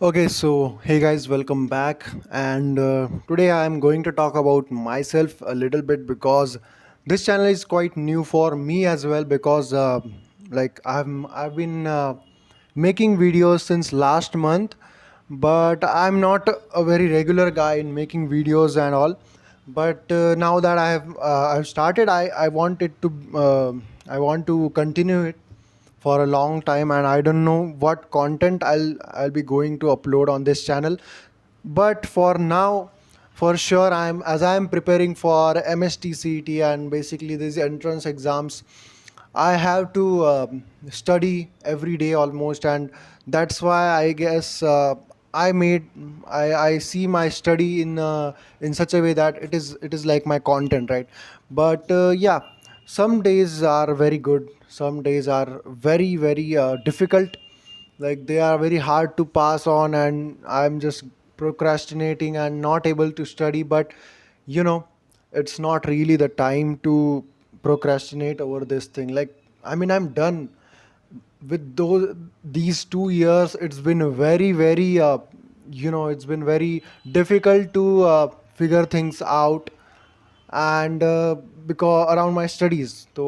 Okay, so hey guys, welcome back. And today I am going to talk about myself a little bit because this channel is quite new for me as well. Because I've been making videos since last month, but I'm not a very regular guy in making videos and all. But now that I've started, I want it to I want to continue it for a long time, and I don't know what content I'll be going to upload on this channel. But for now, for sure, I'm preparing for MSTCET and basically these entrance exams. I have to study every day almost, and that's why I guess I made I see my study in such a way that it is like my content, right? But yeah, some days are very good, some days are very difficult, like they are very hard to pass on, and I'm just procrastinating and not able to study. But you know, it's not really the time to procrastinate over this thing. Like, I mean, I'm done with these 2 years. It's been it's been very difficult to figure things out, and because around my studies तो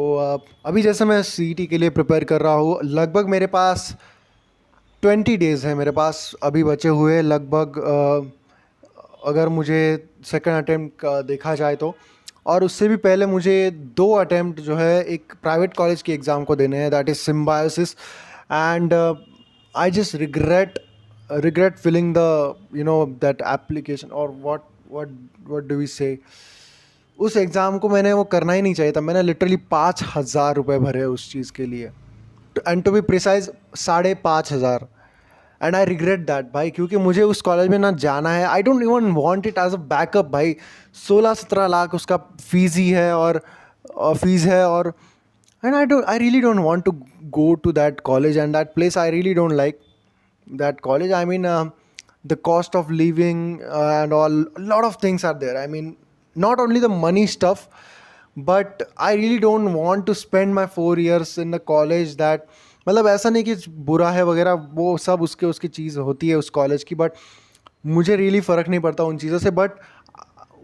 अभी जैसे मैं सी के लिए prepare कर रहा हूँ, लगभग मेरे पास 20 डेज़ है मेरे पास अभी बचे हुए लगभग, अगर मुझे सेकंड अटेम्प्ट का देखा जाए तो। और उससे भी पहले मुझे 2 अटेम्प्ट जो है एक प्राइवेट कॉलेज के एग्ज़ाम को देने हैं, that is Symbiosis. And I just regret filling the that application, और व्हाट डू वी से, उस एग्ज़ाम को मैंने वो करना ही नहीं चाहिए था। मैंने लिटरली 5,000 रुपये भरे उस चीज़ के लिए, and to be precise 5,500। And I regret that भाई, क्योंकि मुझे उस कॉलेज में ना जाना है। I don't even want it as a backup भाई। 16-17 लाख उसका फीस ही है, और फीस है, और and I really don't want to go to that college and that place. I really don't like that college. I mean, the cost of living and all, a lot of things are there. I mean, not only the money stuff, but I really don't want to spend my 4 years in the college that, मतलब ऐसा नहीं कि बुरा है वगैरह, वो सब उसके उसकी चीज़ होती है उस कॉलेज की, बट मुझे रियली फ़र्क नहीं पड़ता उन चीज़ों से। But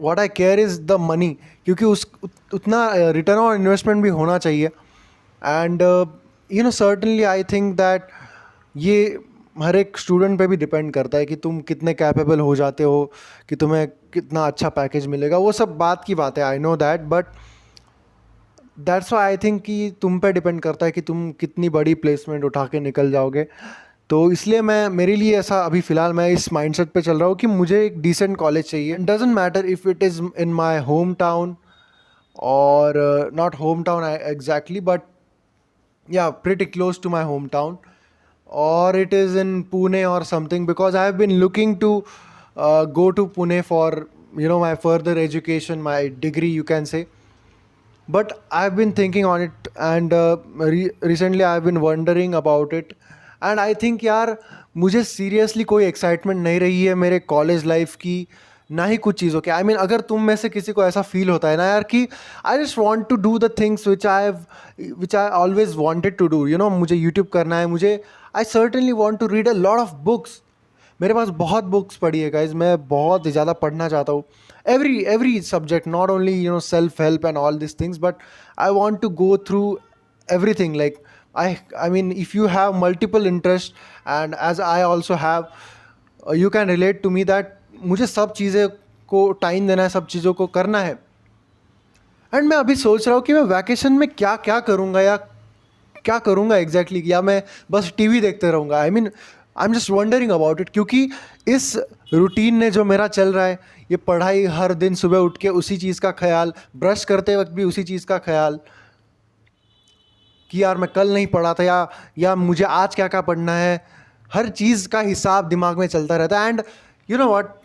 what I care is the money, क्योंकि उतना रिटर्न ऑन इन्वेस्टमेंट भी होना चाहिए। And certainly I think that ये हर एक स्टूडेंट पे भी डिपेंड करता है कि तुम कितने कैपेबल हो जाते हो, कि तुम्हें कितना अच्छा पैकेज मिलेगा। वो सब बात की बात है, I know that, but that's why I think कि तुम पे डिपेंड करता है कि तुम कितनी बड़ी प्लेसमेंट उठा के निकल जाओगे। तो इसलिए मेरे लिए ऐसा अभी फ़िलहाल मैं इस माइंडसेट पे चल रहा हूँ कि मुझे एक डिसेंट कॉलेज चाहिए। Doesn't matter if it is in my home town और not home town exactly, but yeah, pretty close to my hometown, or it is in Pune or something, because I have been looking to go to Pune for my further education, my degree, you can say. But I've been thinking on it, and recently I've been wondering about it, and I think यार मुझे seriously कोई excitement नहीं रही है मेरे college life की, ना ही कुछ चीज़ों के। आई मीन, अगर तुम में से किसी को ऐसा फील होता है ना यार कि I just want to do the things which I always wanted to do, मुझे यूट्यूब करना है, मुझे I certainly want to read a lot of books. मेरे पास बहुत बुक्स पढ़ी है गाइज, मैं बहुत ज़्यादा पढ़ना चाहता हूँ। Every subject, not only self help and all this things, but I want to go through everything. Like, I mean, if you have multiple interests, and as I also have, you can relate to me that मुझे सब चीज़ें को time देना है, सब चीज़ों को करना है। एंड मैं अभी सोच रहा हूँ कि मैं वैकेशन में क्या क्या करूँगा, या क्या करूँगा एग्जैक्टली, या मैं बस टीवी देखते रहूँगा। आई mean, I am just wondering about it, क्योंकि इस रूटीन ने जो मेरा चल रहा है, ये पढ़ाई, हर दिन सुबह उठ के उसी चीज़ का ख्याल, ब्रश करते वक्त भी उसी चीज़ का ख्याल कि यार मैं कल नहीं पढ़ा था, या मुझे आज क्या क्या पढ़ना है, हर चीज़ का हिसाब दिमाग में चलता रहता है। And you know what,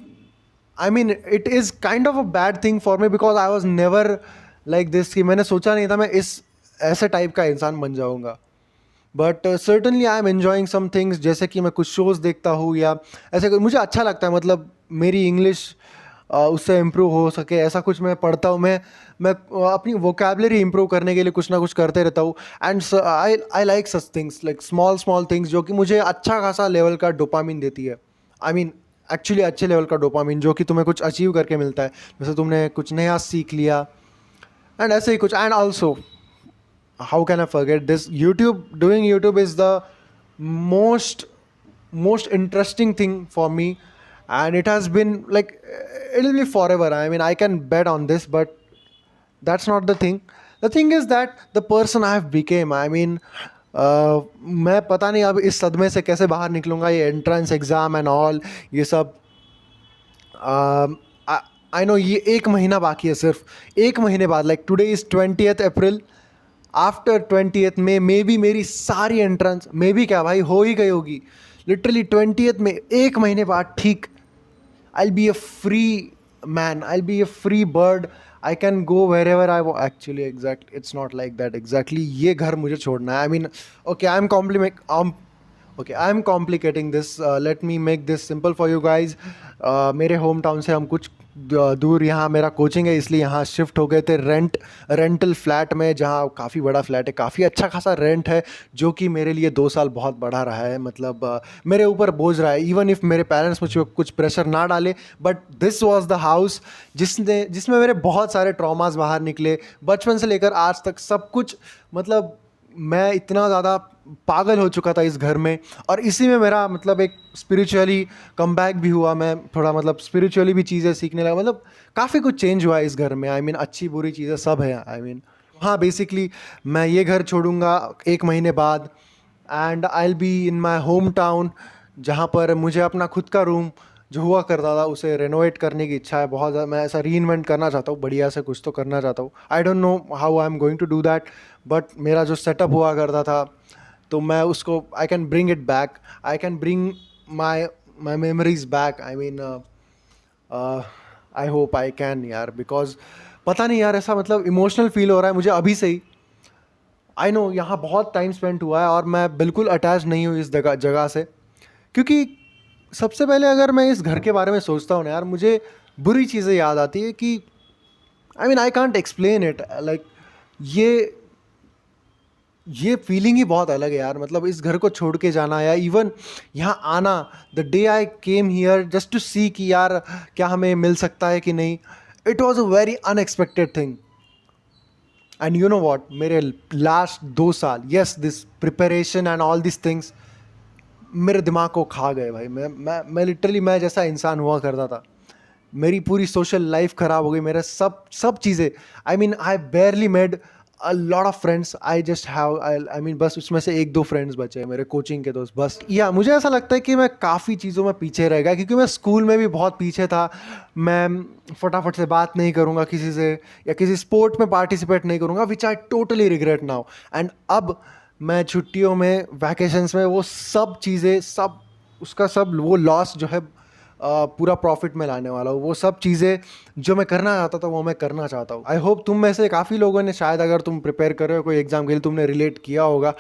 I mean, it is kind of a bad thing for me, because I was never like this, कि मैंने सोचा नहीं था मैं इस ऐसे टाइप का इंसान बन जाऊँगा। But certainly I am enjoying some things, जैसे कि मैं कुछ शोज़ देखता हूँ, या ऐसे मुझे अच्छा लगता है, मतलब मेरी इंग्लिश उससे इम्प्रूव हो सके, ऐसा कुछ मैं पढ़ता हूँ। मैं अपनी वोकेबलरी इम्प्रूव करने के लिए कुछ ना कुछ करते रहता हूँ। And I like such things, like small small things, जो कि मुझे अच्छा खासा लेवल का डोपामिन देती है। आई मीन एक्चुअली अच्छे लेवल का डोपामिन जो कि तुम्हें कुछ अचीव करके मिलता है, जैसे तुमने कुछ नया सीख लिया एंड ऐसे ही कुछ. And also how can I forget this? YouTube, doing YouTube is the most most interesting thing for me, and it has been like it will be forever. I mean, I can bet on this, but that's not the thing. The thing is that the person I have became. I mean, मैं पता नहीं अब इस सदमे से कैसे बाहर निकलूँगा, ये एंट्रेंस एग्ज़ाम एंड ऑल ये सब. आई नो ये एक महीना बाकी है, सिर्फ एक महीने बाद. Like today is 20th April. After 20th में मे बी मेरी सारी एंट्रेंस मे बी क्या भाई हो ही गई होगी. लिटरली 20th में एक महीने बाद ठीक I be a free man, I be a free bird. I can go wherever I go. Actually exact it's not like that exactly. ये घर मुझे छोड़ना है. I mean okay I am complicating this. Let me make this simple for you guys. मेरे home town से हम कुछ दूर यहाँ मेरा कोचिंग है, इसलिए यहाँ शिफ्ट हो गए थे रेंटल फ्लैट में, जहाँ काफ़ी बड़ा फ्लैट है, काफ़ी अच्छा खासा रेंट है, जो कि मेरे लिए 2 साल बहुत बढ़ा रहा है. मतलब मेरे ऊपर बोझ रहा है. इवन इफ़ मेरे पेरेंट्स मुझे कुछ प्रेशर ना डाले, but this was the house जिसमें मेरे बहुत सारे ट्रॉमास बाहर निकले बचपन से लेकर आज तक. सब कुछ मतलब मैं इतना ज़्यादा पागल हो चुका था इस घर में, और इसी में मेरा मतलब एक स्पिरिचुअली कमबैक भी हुआ. मैं थोड़ा मतलब स्पिरिचुअली भी चीज़ें सीखने लगा. मतलब काफ़ी कुछ चेंज हुआ है इस घर में. आई मीन अच्छी बुरी चीज़ें सब है. आई मीन हाँ, बेसिकली मैं ये घर छोड़ूंगा एक महीने बाद, and I will be in my home town, जहाँ पर मुझे अपना खुद का रूम जो हुआ करता था उसे रेनोवेट करने की इच्छा है बहुत ज़्यादा. मैं ऐसा री इन्वेंट करना चाहता हूँ, बढ़िया से कुछ तो करना चाहता हूँ. I don't know how I am going to do that, but मेरा जो सेटअप हुआ करता था तो मैं उसको I can bring it back. I can bring my my memories back. I mean I hope I can यार, बिकॉज पता नहीं यार ऐसा मतलब इमोशनल फील हो रहा है मुझे अभी से ही. आई नो यहाँ बहुत टाइम स्पेंड हुआ है और मैं बिल्कुल अटैच नहीं हूँ इस जगह से, क्योंकि सबसे पहले अगर मैं इस घर के बारे में सोचता हूँ ना यार, मुझे बुरी चीज़ें याद आती है कि आई mean I can't explain it. Like ये फीलिंग ही बहुत अलग है यार. मतलब इस घर को छोड़ के जाना या इवन यहाँ आना, the day I came here just to see कि यार क्या हमें मिल सकता है कि नहीं, it was a very unexpected thing. And you know what, मेरे लास्ट 2 साल, yes this preparation and all this things मेरे दिमाग को खा गए भाई. मैं लिटरली मैं जैसा इंसान हुआ करता था, मेरी पूरी सोशल लाइफ ख़राब हो गई. मेरा सब चीज़ें, आई mean I बेयरली made a lot of friends. I just have I mean बस उसमें से 1-2 फ्रेंड्स बचे हैं मेरे कोचिंग के दोस्त बस. या मुझे ऐसा लगता है कि मैं काफ़ी चीज़ों में पीछे रह गया, क्योंकि मैं स्कूल में भी बहुत पीछे था. मैं फटाफट से बात नहीं करूँगा किसी से, या किसी स्पोर्ट में पार्टिसिपेट नहीं करूँगा, which I totally regret now. And अब मैं छुट्टियों में, वैकेशंस में वो सब चीज़ें, सब उसका सब वो लॉस जो है पूरा प्रॉफिट में लाने वाला हूँ. वो सब चीज़ें जो मैं करना चाहता था वो मैं करना चाहता हूँ. आई होप तुम में से काफ़ी लोगों ने शायद, अगर तुम प्रिपेयर कर रहे हो कोई एग्ज़ाम के लिए, तुमने रिलेट किया होगा.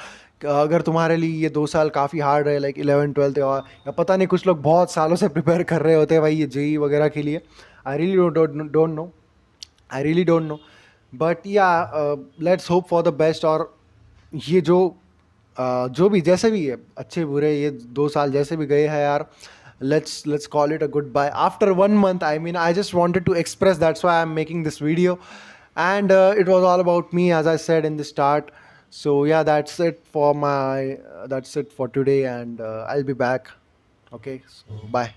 अगर तुम्हारे लिए ये 2 साल काफ़ी हार्ड रहे, लाइक 11th 12th, या पता नहीं कुछ लोग बहुत सालों से प्रिपेयर कर रहे होते हैं भाई ये जेई वगैरह के लिए. I really don't know, I really don't know. But yeah let's hope for the best. और ये जो भी जैसे भी है, अच्छे बुरे, ये 2 साल जैसे भी गए हैं यार, let's call it a goodbye after 1 month. I mean, I just wanted to express, that's why I'm making this video. And it was all about me, as I said in the start. So yeah, that's it for today, and I'll be back. Okay, so bye.